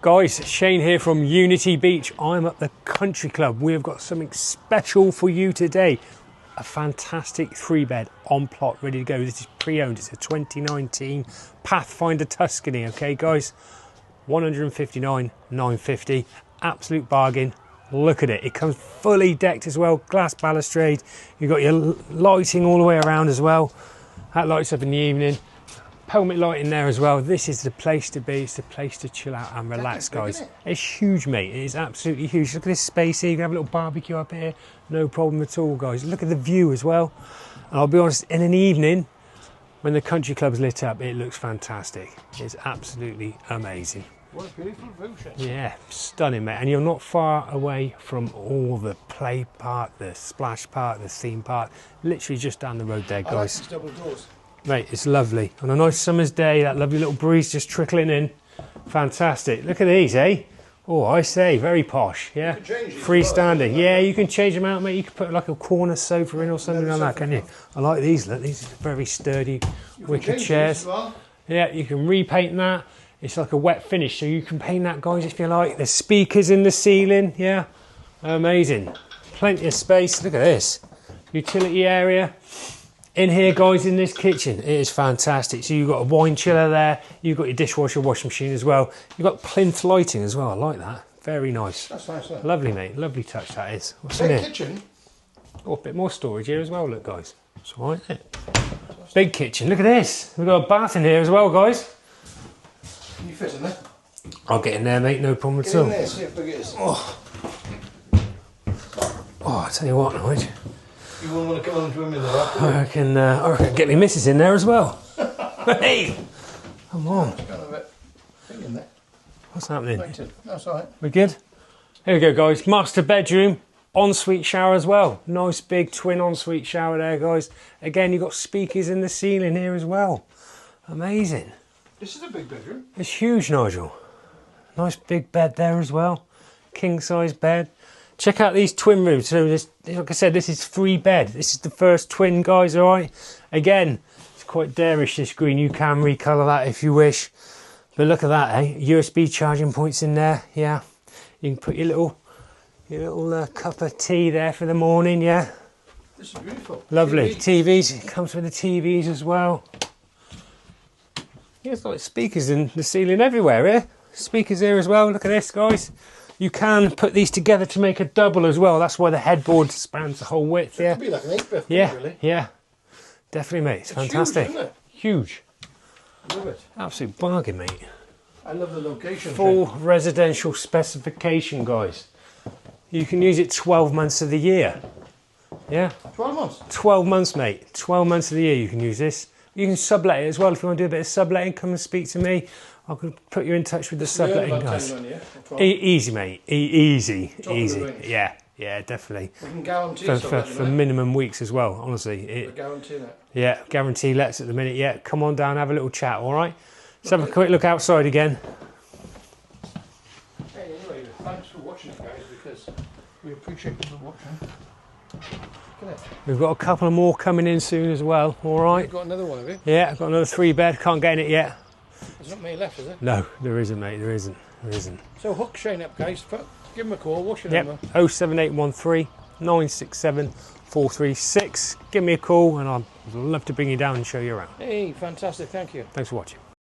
Guys, Shane here from Unity Beach. I'm at the Country Club. We have got something special for you today. A fantastic 3-bed on plot ready to go. This is pre-owned. It's a 2019 Pathfinder Tuscany. Okay, guys, 159,950. Absolute bargain. Look at it. It comes fully decked as well. Glass balustrade. You've got your lighting all the way around as well. That lights up in the evening. Helmet light in there as well. This is the place to be. It's the place to chill out and relax, guys. It's huge, mate. It is absolutely huge. Look at this space here. You can have a little barbecue up here. No problem at all, guys. Look at the view as well. And I'll be honest, in an evening, when the Country Club's lit up, it looks fantastic. It's absolutely amazing. What a beautiful view, Shane. Yeah, stunning, mate. And you're not far away from all the play park, the splash park, the theme park. Literally just down the road there, guys. I like these double doors. Mate, it's lovely. On a nice summer's day, that lovely little breeze just trickling in. Fantastic. Look at these, eh? Oh, I say, very posh, yeah? Freestanding. Yeah, you can change them out, mate. You can put like a corner sofa in or something like that, can you? I like these, look. These are very sturdy wicker chairs. Yeah, you can repaint that. It's like a wet finish, so you can paint that, guys, if you like. There's speakers in the ceiling, yeah? Amazing. Plenty of space. Look at this. Utility area. In here, guys, in this kitchen, it is fantastic. So you've got a wine chiller there. You've got your dishwasher, washing machine as well. You've got plinth lighting as well. I like that. Very nice. That's nice, isn't it? Lovely, mate. Lovely touch that is. What's Big in here? kitchen. Oh, a bit more storage here as well, look, guys. It's all right, isn't it? Big kitchen. Look at this. We've got a bath in here as well, guys. Can you fit in there? I'll get in there, mate. No problem at Get all. in there, see how big it is. Oh, I tell you what, Nigel. You wouldn't want to come on to him in there, I reckon get my missus in there as well. Hey, come on. It's kind of a bit big in there. What's happening? That's all right. We good? Here we go, guys. Master bedroom, ensuite shower as well. Nice big twin ensuite shower there, guys. Again, you've got speakers in the ceiling here as well. Amazing. This is a big bedroom. It's huge, Nigel. Nice big bed there as well. King size bed. Check out these twin rooms. So this, like I said, this is 3-bed. This is the first twin, guys, all right? Again, it's quite darish, this green. You can recolour that if you wish. But look at that, eh? USB charging points in there, yeah. You can put your little cup of tea there for the morning, yeah. This is beautiful. Lovely. TVs. It comes with the TVs as well. Yeah, it's like speakers in the ceiling everywhere, eh? Speakers here as well. Look at this, guys. You can put these together to make a double as well. That's why the headboard spans the whole width. Yeah, it could be like an 8-bed, yeah, really. Yeah, definitely, mate. It's fantastic. Huge, isn't it? Huge. I love it. Absolute bargain, mate. I love the location. Full residential specification, guys. You can use it 12 months of the year. Yeah. 12 months. 12 months, mate. 12 months of the year you can use this. You can sublet it as well. If you want to do a bit of subletting, come and speak to me. I could put you in touch with the subletting guys. Easy, mate. Easy. Yeah, definitely. We can guarantee for minimum weeks as well. Honestly, guarantee that. Yeah, guarantee lets at the minute. Yeah, come on down, have a little chat. All right. Let's have a quick look outside again. Hey, anyway, thanks for watching it, guys, because we appreciate people watching. We've got a couple more coming in soon as well. All right. You've got another one, have you? Yeah, I've got another 3-bed. Can't get in it yet. There's not many left, is there? No, there isn't, mate. There isn't. So hook Shane up, guys. Give him a call. What's your number? 07813 967 436. Give me a call and I'd love to bring you down and show you around. Hey, fantastic. Thank you. Thanks for watching.